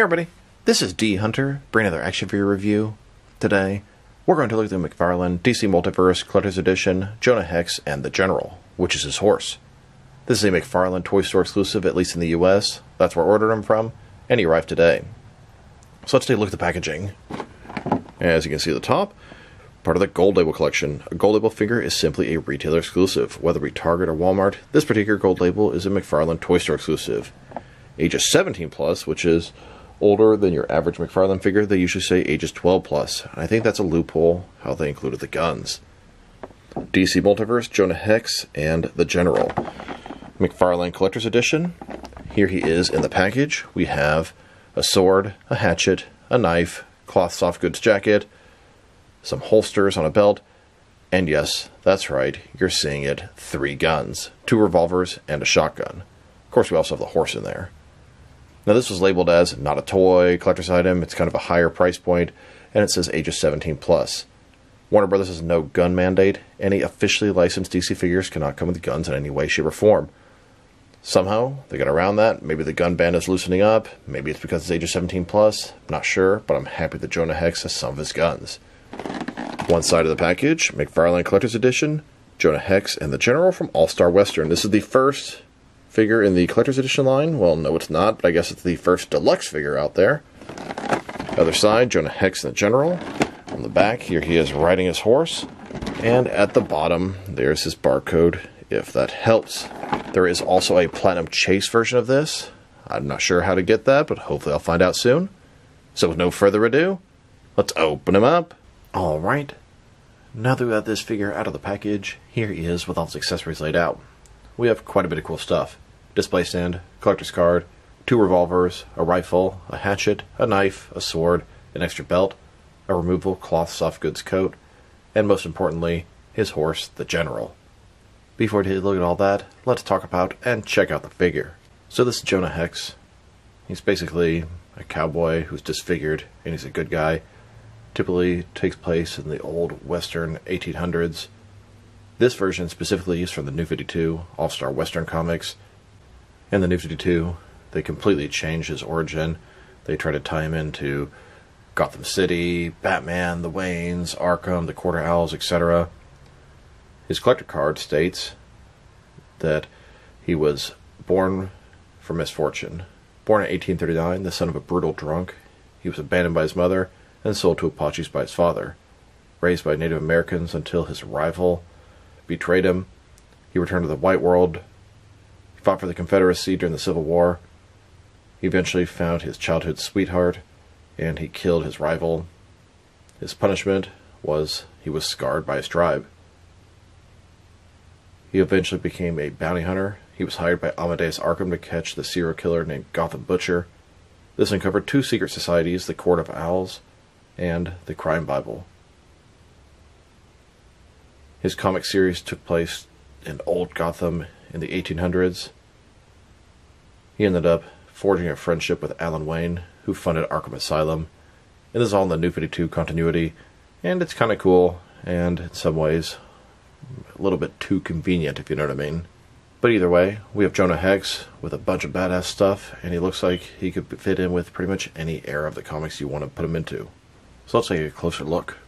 everybody, this is D Hunter, bringing another action figure review. Today, we're going to look at the McFarlane DC Multiverse Collector's Edition, Jonah Hex, and the General, which is his horse. This is a McFarlane Toy Store exclusive, at least in the US. That's where I ordered him from, and he arrived today. So let's take a look at the packaging. As you can see at the top, part of the Gold Label collection. A Gold Label figure is simply a retailer exclusive. Whether it be Target or Walmart, this particular Gold Label is a McFarlane Toy Store exclusive. Ages 17 plus, which is older than your average McFarlane figure. They usually say ages 12 plus. And I think that's a loophole, how they included the guns. DC Multiverse, Jonah Hex, and the General. McFarlane Collector's Edition. Here he is in the package. We have a sword, a hatchet, a knife, cloth soft goods jacket, some holsters on a belt, and yes, that's right, you're seeing it, 3 guns, 2 revolvers, and a shotgun. Of course, we also have the horse in there. Now, this was labeled as not a toy, collector's item. It's kind of a higher price point, and it says ages 17 plus. Warner Brothers has no gun mandate. Any officially licensed DC figures cannot come with guns in any way, shape, or form. Somehow, they got around that. Maybe the gun ban is loosening up. Maybe it's because it's ages 17 plus. Not sure, but I'm happy that Jonah Hex has some of his guns. One side of the package, McFarlane Collector's Edition, Jonah Hex, and the General from All-Star Western. This is the first figure in the Collector's Edition line. Well, no, it's not, but I guess it's the first deluxe figure out there. Other side, Jonah Hex and the General. On the back, here he is riding his horse. And at the bottom, there's his barcode, if that helps. There is also a Platinum Chase version of this. I'm not sure how to get that, but hopefully I'll find out soon. So with no further ado, let's open him up. Alright, now that we got this figure out of the package, here he is with all his accessories laid out. We have quite a bit of cool stuff. Display stand, collector's card, 2 revolvers, a rifle, a hatchet, a knife, a sword, an extra belt, a removable cloth soft goods coat, and most importantly, his horse, the General. Before we take a look at all that, let's talk about and check out the figure. So this is Jonah Hex. He's basically a cowboy who's disfigured, and he's a good guy. Typically takes place in the old Western 1800s. This version specifically is from the New 52 All-Star Western comics. In the New 52, they completely changed his origin. They try to tie him into Gotham City, Batman, the Waynes, Arkham, the Quarter Owls, etc. His collector card states that he was born from misfortune. Born in 1839, the son of a brutal drunk, he was abandoned by his mother and sold to Apaches by his father. Raised by Native Americans until his rival betrayed him, he returned to the white world. He fought for the Confederacy during the Civil War. He eventually found his childhood sweetheart, and he killed his rival. His punishment was he was scarred by his tribe. He eventually became a bounty hunter. He was hired by Amadeus Arkham to catch the serial killer named Gotham Butcher. This uncovered 2 secret societies, the Court of Owls and the Crime Bible. His comic series took place in Old Gotham in the 1800s. He ended up forging a friendship with Alan Wayne, who funded Arkham Asylum. And this is all in the New 52 continuity, and it's kind of cool, and in some ways, a little bit too convenient, if you know what I mean. But either way, we have Jonah Hex with a bunch of badass stuff, and he looks like he could fit in with pretty much any era of the comics you want to put him into. So let's take a closer look.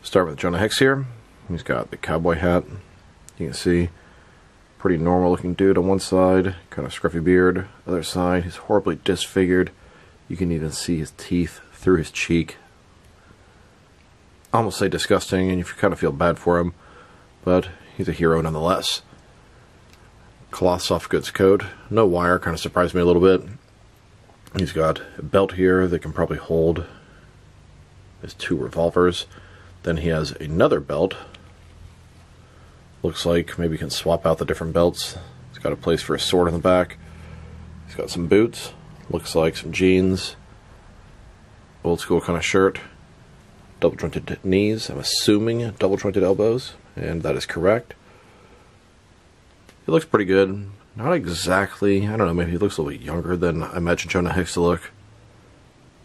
Start with Jonah Hex here. He's got the cowboy hat. You can see, pretty normal looking dude on one side, kind of scruffy beard. Other side, he's horribly disfigured. You can even see his teeth through his cheek. I almost say disgusting, and you kind of feel bad for him, but he's a hero nonetheless. Cloth soft goods coat, no wire, kind of surprised me a little bit. He's got a belt here that can probably hold his 2 revolvers. Then he has another belt. Looks like maybe he can swap out the different belts. He's got a place for a sword in the back. He's got some boots. Looks like some jeans. Old school kind of shirt. Double jointed knees. I'm assuming double jointed elbows. And that is correct. He looks pretty good. Not exactly, I don't know, maybe he looks a little bit younger than I imagine Jonah Hex to look.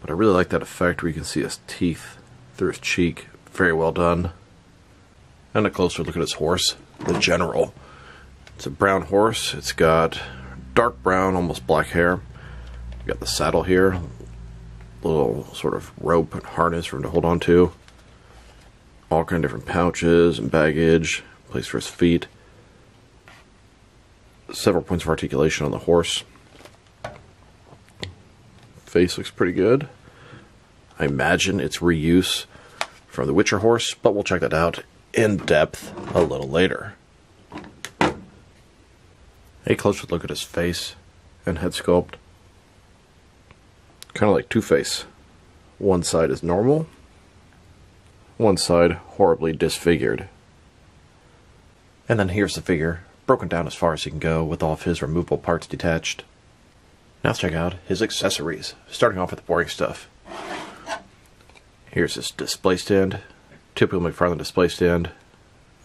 But I really like that effect where you can see his teeth through his cheek. Very well done. And a closer look at his horse, the General. It's a brown horse. It's got dark brown, almost black hair. Got the saddle here, little sort of rope and harness for him to hold on to. All kind of different pouches and baggage, place for his feet. Several points of articulation on the horse. Face looks pretty good. I imagine it's reuse from the Witcher horse, but we'll check that out in depth a little later. A closer look at his face and head sculpt. Kind of like Two-Face. One side is normal, one side horribly disfigured. And then here's the figure, broken down as far as he can go with all of his removable parts detached. Now let's check out his accessories, starting off with the boring stuff. Here's his display stand, typical McFarlane display stand,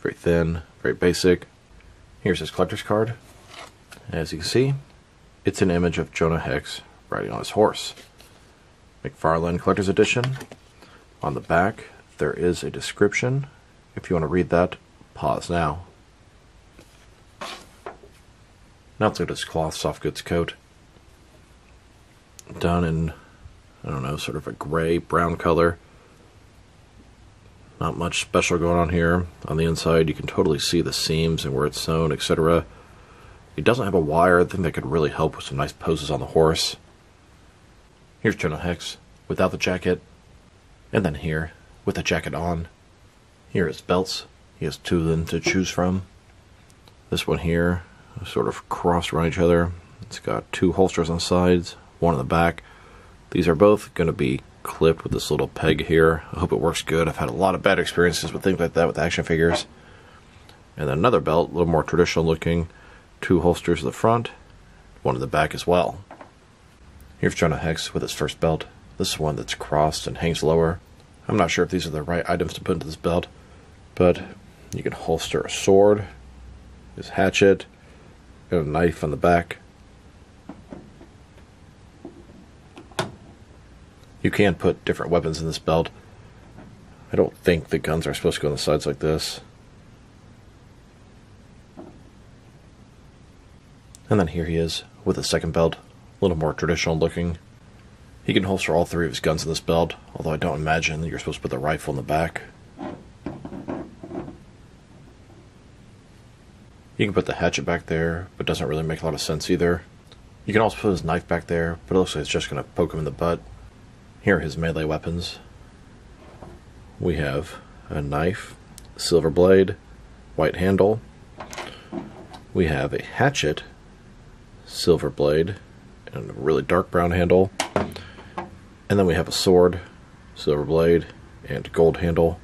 very thin, very basic. Here's his collector's card. As you can see, it's an image of Jonah Hex riding on his horse. McFarlane Collector's Edition. On the back, there is a description. If you want to read that, pause now. Now let's look at his cloth soft goods coat. Done in, I don't know, sort of a gray, brown color. Not much special going on here. On the inside, you can totally see the seams and where it's sewn, etc. It doesn't have a wire, I think that could really help with some nice poses on the horse. Here's Jonah Hex without the jacket, and then here with the jacket on. Here are his belts. He has two of them to choose from. This one here is sort of crossed around each other. It's got two holsters on the sides, one on the back. These are both going to be clipped with this little peg here. I hope it works good. I've had a lot of bad experiences with things like that with action figures. And then another belt, a little more traditional looking. Two holsters at the front, one in the back as well. Here's Jonah Hex with his first belt. This is one that's crossed and hangs lower. I'm not sure if these are the right items to put into this belt, but you can holster a sword, his hatchet, and a knife on the back. You can put different weapons in this belt. I don't think the guns are supposed to go on the sides like this. And then here he is with a second belt, a little more traditional looking. He can holster all three of his guns in this belt, although I don't imagine that you're supposed to put the rifle in the back. You can put the hatchet back there, but it doesn't really make a lot of sense either. You can also put his knife back there, but it looks like it's just going to poke him in the butt. Here are his melee weapons. We have a knife, silver blade, white handle. We have a hatchet, silver blade, and a really dark brown handle. And then we have a sword, silver blade, and gold handle.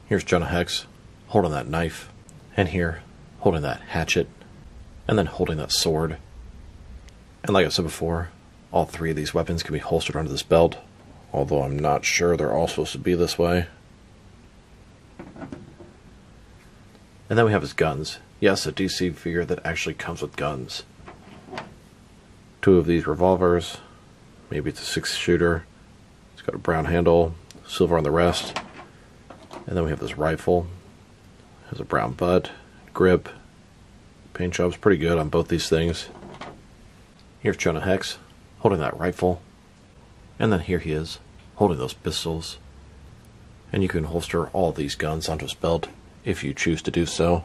Here's Jonah Hex holding that knife, and here holding that hatchet, and then holding that sword. And like I said before, all three of these weapons can be holstered onto this belt, although I'm not sure they're all supposed to be this way. And then we have his guns. Yes, a DC figure that actually comes with guns. Two of these revolvers. Maybe it's a 6-shooter. It's got a brown handle, silver on the rest. And then we have this rifle. It has a brown butt, grip. Paint job's pretty good on both these things. Here's Jonah Hex holding that rifle. And then here he is holding those pistols. And you can holster all these guns onto his belt if you choose to do so.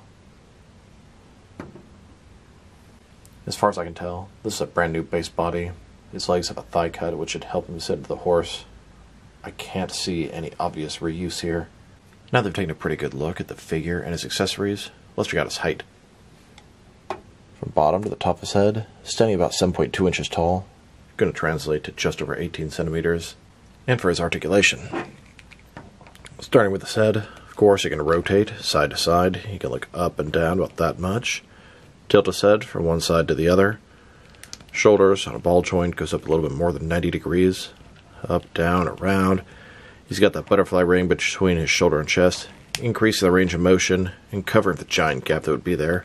As far as I can tell, this is a brand new base body. His legs have a thigh cut, which should help him sit into the horse. I can't see any obvious reuse here. Now that we've taken a pretty good look at the figure and his accessories, let's check out his height. From bottom to the top of his head, standing about 7.2 inches tall, going to translate to just over 18 centimeters. And for his articulation, starting with his head, of course, you can rotate side to side. You can look up and down about that much. Tilt his head from one side to the other. Shoulders on a ball joint goes up a little bit more than 90 degrees. Up, down, around. He's got that butterfly ring between his shoulder and chest, increasing the range of motion and covering the giant gap that would be there.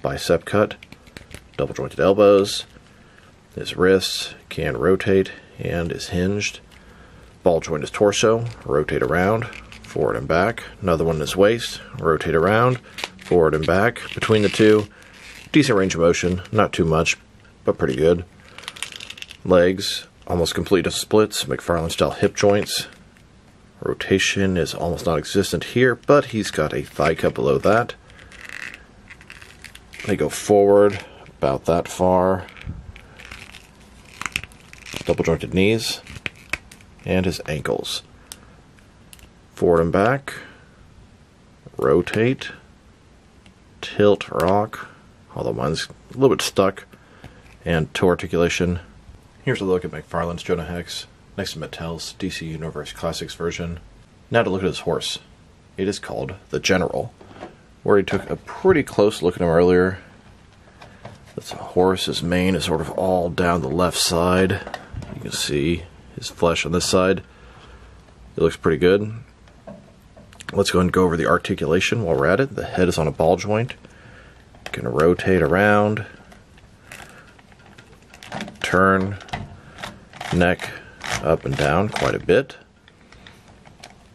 Bicep cut. Double jointed elbows. His wrists can rotate and is hinged. Ball joint his torso. Rotate around. Forward and back. Another one in his waist. Rotate around. Forward and back. Between the two, decent range of motion. Not too much, but pretty good. Legs, almost complete of splits, McFarlane style hip joints. Rotation is almost non-existent here, but he's got a thigh cut below that. They go forward about that far. Double jointed knees. And his ankles. Forward and back. Rotate. Tilt, rock. Although mine's a little bit stuck. And toe articulation. Here's a look at McFarlane's Jonah Hex next to Mattel's DC Universe Classics version. Now to look at his horse. It is called the General, where he took a pretty close look at him earlier. This horse's mane is sort of all down the left side. You can see his flesh on this side. It looks pretty good. Let's go ahead and go over the articulation while we're at it. The head is on a ball joint. You can rotate around, turn, neck up and down quite a bit.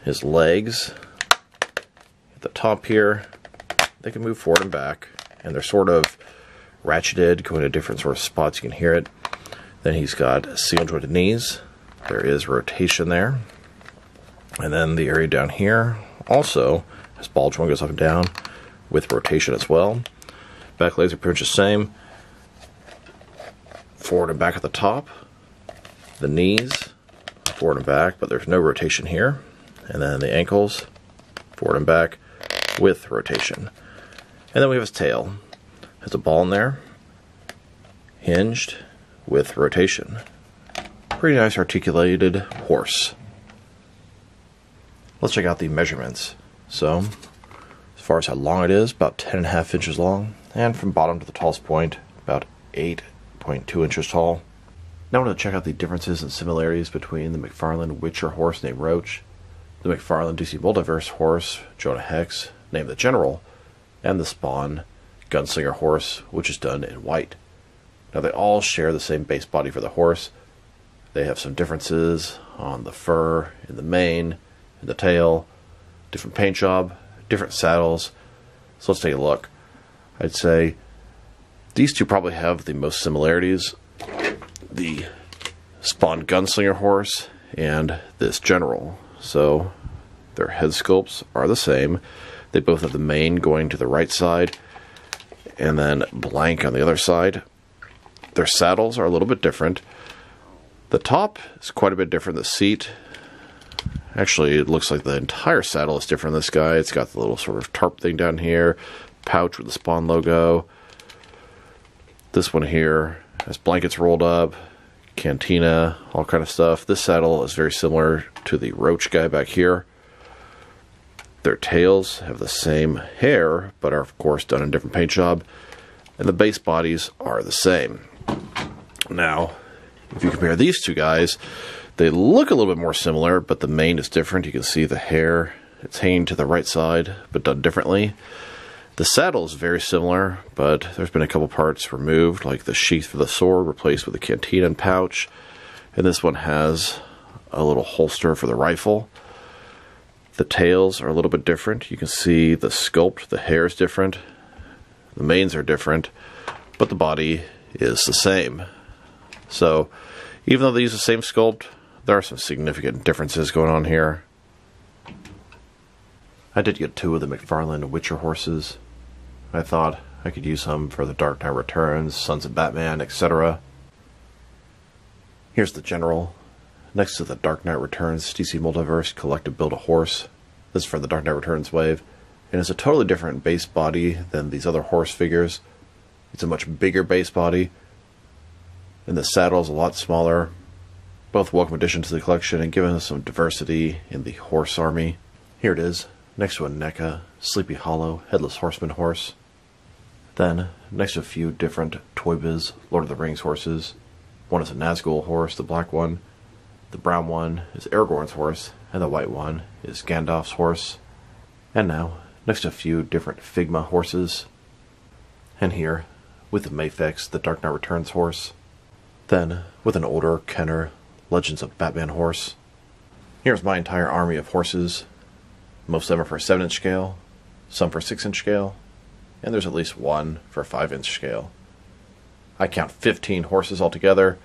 His legs at the top here, they can move forward and back, and they're sort of ratcheted, going to different sort of spots. You can hear it. Then he's got single jointed knees. There is rotation there. And then the area down here also, his ball joint goes up and down with rotation as well. Back legs are pretty much the same. Forward and back at the top. The knees, forward and back, but there's no rotation here. And then the ankles, forward and back with rotation. And then we have his tail. Has a ball in there, hinged with rotation. Pretty nice articulated horse. Let's check out the measurements. So, as far as how long it is, about 10.5 inches long, and from bottom to the tallest point, about 8.2 inches tall. Now I want to check out the differences and similarities between the McFarlane Witcher horse named Roach, the McFarlane DC Multiverse horse, Jonah Hex, named the General, and the Spawn Gunslinger horse, which is done in white. Now they all share the same base body for the horse. They have some differences on the fur, in the mane, in the tail, different paint job, different saddles. So let's take a look. I'd say these two probably have the most similarities. The Spawn Gunslinger horse and this General. So their head sculpts are the same. They both have the mane going to the right side and then blank on the other side. Their saddles are a little bit different. The top is quite a bit different. The seat, actually it looks like the entire saddle is different. This guy, it's got the little sort of tarp thing down here, pouch with the Spawn logo. This one here has blankets rolled up, cantina, all kind of stuff. This saddle is very similar to the Roach guy back here. Their tails have the same hair, but are of course done in a different paint job. And the base bodies are the same. Now, if you compare these two guys, they look a little bit more similar, but the mane is different. You can see the hair, it's hanging to the right side, but done differently. The saddle is very similar, but there's been a couple parts removed, like the sheath for the sword replaced with a cantina and pouch. And this one has a little holster for the rifle. The tails are a little bit different. You can see the sculpt, the hair is different. The manes are different, but the body is the same. So, even though they use the same sculpt, there are some significant differences going on here. I did get two of the McFarlane Witcher horses. I thought I could use them for the Dark Knight Returns, Sons of Batman, etc. Here's the General. Next to the Dark Knight Returns DC Multiverse Collective Build-A-Horse. This is for the Dark Knight Returns wave. And it's a totally different base body than these other horse figures. It's a much bigger base body. And the saddle is a lot smaller. Both welcome additions to the collection and giving us some diversity in the horse army. Here it is, next to a NECA, Sleepy Hollow, Headless Horseman horse. Then, next to a few different Toy Biz Lord of the Rings horses. One is a Nazgul horse, the black one. The brown one is Aragorn's horse, and the white one is Gandalf's horse. And now, next to a few different Figma horses. And here, with the Mafex, the Dark Knight Returns horse. Then, with an older Kenner Legends of Batman horse. Here's my entire army of horses. Most of them are for 7-inch scale, some for 6-inch scale, and there's at least one for 5-inch scale. I count 15 horses altogether,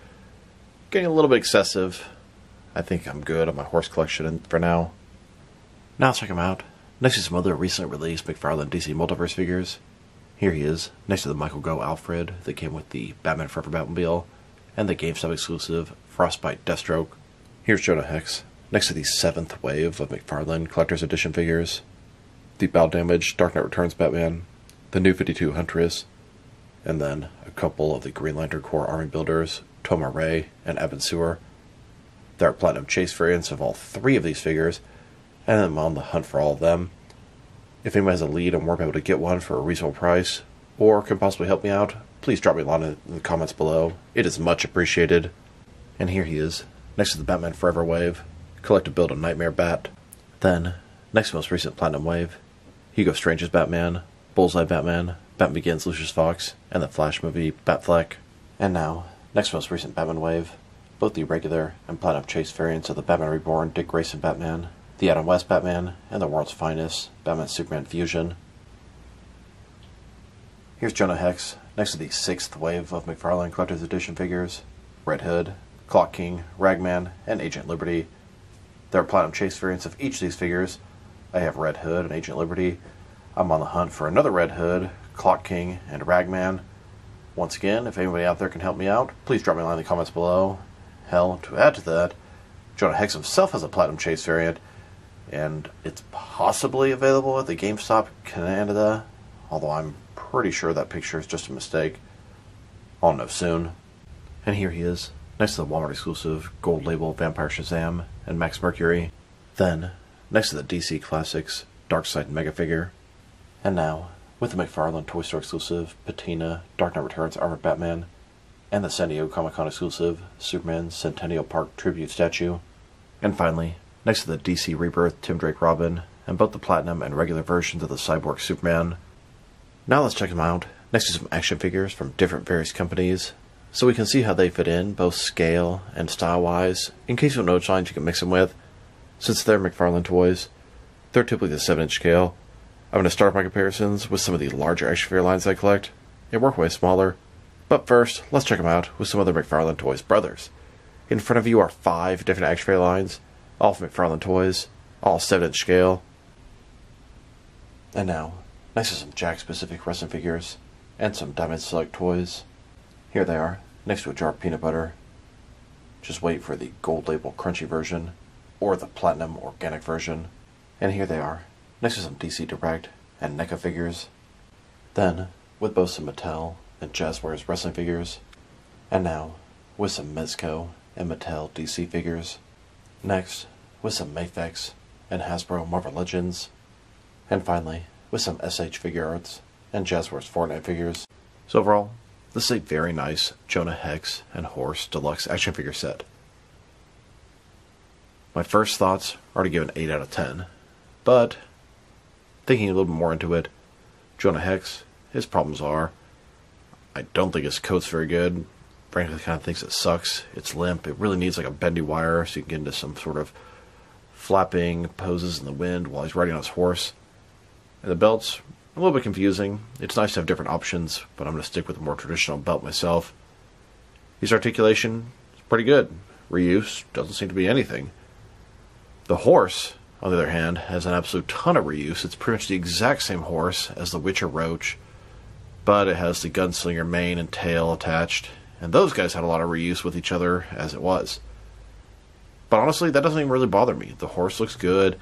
getting a little bit excessive. I think I'm good on my horse collection for now. Now let's check him out. Next to some other recently released McFarlane DC Multiverse figures. Here he is, next to the Michael Go Alfred that came with the Batman Forever Batmobile and the GameStop exclusive Frostbite Deathstroke. Here's Jonah Hex, next to the 7th wave of McFarlane Collector's Edition figures. The Battle Damage Dark Knight Returns Batman, the New 52 Huntress, and then a couple of the Green Lantern Corps Army Builders, Toma Ray and Evan Sewer. There are Platinum Chase variants of all 3 of these figures, and I'm on the hunt for all of them. If anyone has a lead and won't be able to get one for a reasonable price, or can possibly help me out, please drop me a line in the comments below. It is much appreciated. And here he is, next to the Batman Forever wave, Collective Build of Nightmare Bat. Then, next to the most recent Platinum wave, Hugo Strange's Batman, Bullseye Batman, Batman Begins Lucius Fox, and the Flash movie Batfleck. And now, next to the most recent Batman wave, both the regular and Platinum Chase variants of the Batman Reborn Dick Grayson Batman, the Adam West Batman, and the World's Finest Batman Superman Fusion. Here's Jonah Hex, next to the 6th wave of McFarlane Collector's Edition figures, Red Hood, Clock King, Ragman, and Agent Liberty. There are Platinum Chase variants of each of these figures. I have Red Hood and Agent Liberty. I'm on the hunt for another Red Hood, Clock King, and Ragman. Once again, if anybody out there can help me out, please drop me a line in the comments below. Hell, to add to that, Jonah Hex himself has a Platinum Chase variant, and it's possibly available at the GameStop Canada, although I'm pretty sure that picture is just a mistake. I'll know soon. And here he is, next to the Walmart exclusive Gold Label Vampire Shazam and Max Mercury. Then, next to the DC Classics Darkseid Mega Figure. And now, with the McFarlane Toy Store exclusive Patina Dark Knight Returns Armored Batman, and the San Diego Comic Con exclusive Superman Centennial Park Tribute Statue. And finally, next to the DC Rebirth Tim Drake Robin, and both the Platinum and regular versions of the Cyborg Superman. Now let's check them out, next to some action figures from different various companies, so we can see how they fit in, both scale and style-wise, in case you don't know which lines you can mix them with. Since they're McFarlane toys, they're typically the 7-inch scale. I'm going to start my comparisons with some of the larger action figure lines I collect, and work way smaller. But first, let's check them out with some other McFarlane Toys brothers. In front of you are 5 different action figure lines, all from McFarlane Toys, all 7-inch scale. And now, next to some Jack-specific wrestling figures, and some Diamond Select toys. Here they are, next to a jar of peanut butter. Just wait for the Gold Label Crunchy version, or the Platinum Organic version. And here they are, next to some DC Direct and NECA figures. Then, with both some Mattel and Jazzwares wrestling figures. And now, with some Mezco and Mattel DC figures. Next, with some Mafex and Hasbro Marvel Legends. And finally, with some SH Figure Arts and Jazzwares Fortnite figures. So overall, this is a very nice Jonah Hex and Horse Deluxe action figure set. My first thoughts are to give an 8 out of 10, but thinking a little bit more into it, Jonah Hex, his problems are, I don't think his coat's very good. Frankly, the kind of thinks it sucks. It's limp. It really needs like a bendy wire so you can get into some sort of flapping poses in the wind while he's riding on his horse. And the belt's a little bit confusing. It's nice to have different options, but I'm going to stick with the more traditional belt myself. His articulation is pretty good. Reuse doesn't seem to be anything. The horse, on the other hand, has an absolute ton of reuse. It's pretty much the exact same horse as the Witcher Roach, but it has the gunslinger mane and tail attached, and those guys had a lot of reuse with each other as it was. But honestly, that doesn't even really bother me. The horse looks good.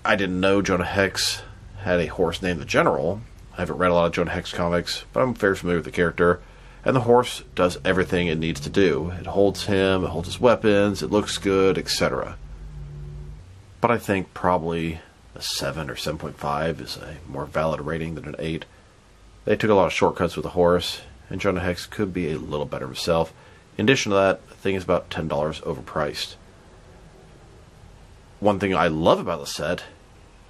I didn't know Jonah Hex had a horse named the General. I haven't read a lot of Jonah Hex comics, but I'm very familiar with the character. And the horse does everything it needs to do. It holds him, it holds his weapons, it looks good, etc. But I think probably a 7 or 7.5 is a more valid rating than an 8. They took a lot of shortcuts with the horse, and Jonah Hex could be a little better himself. In addition to that, the thing is about $10 overpriced. One thing I love about the set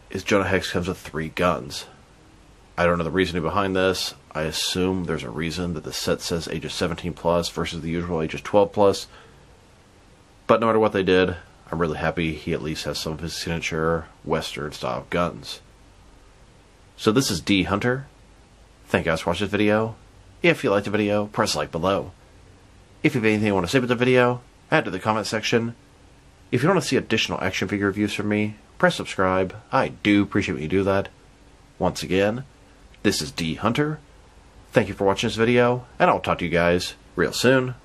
is Jonah Hex comes with 3 guns. I don't know the reasoning behind this. I assume there's a reason that the set says ages 17 plus versus the usual ages 12 plus. But no matter what they did, I'm really happy he at least has some of his signature Western style guns. So this is D Hunter. Thank you guys for watching this video. If you liked the video, press like below. If you have anything you want to say about the video, add to the comment section. If you want to see additional action figure reviews from me, press subscribe. I do appreciate when you do that. Once again, this is D Hunter. Thank you for watching this video, and I'll talk to you guys real soon.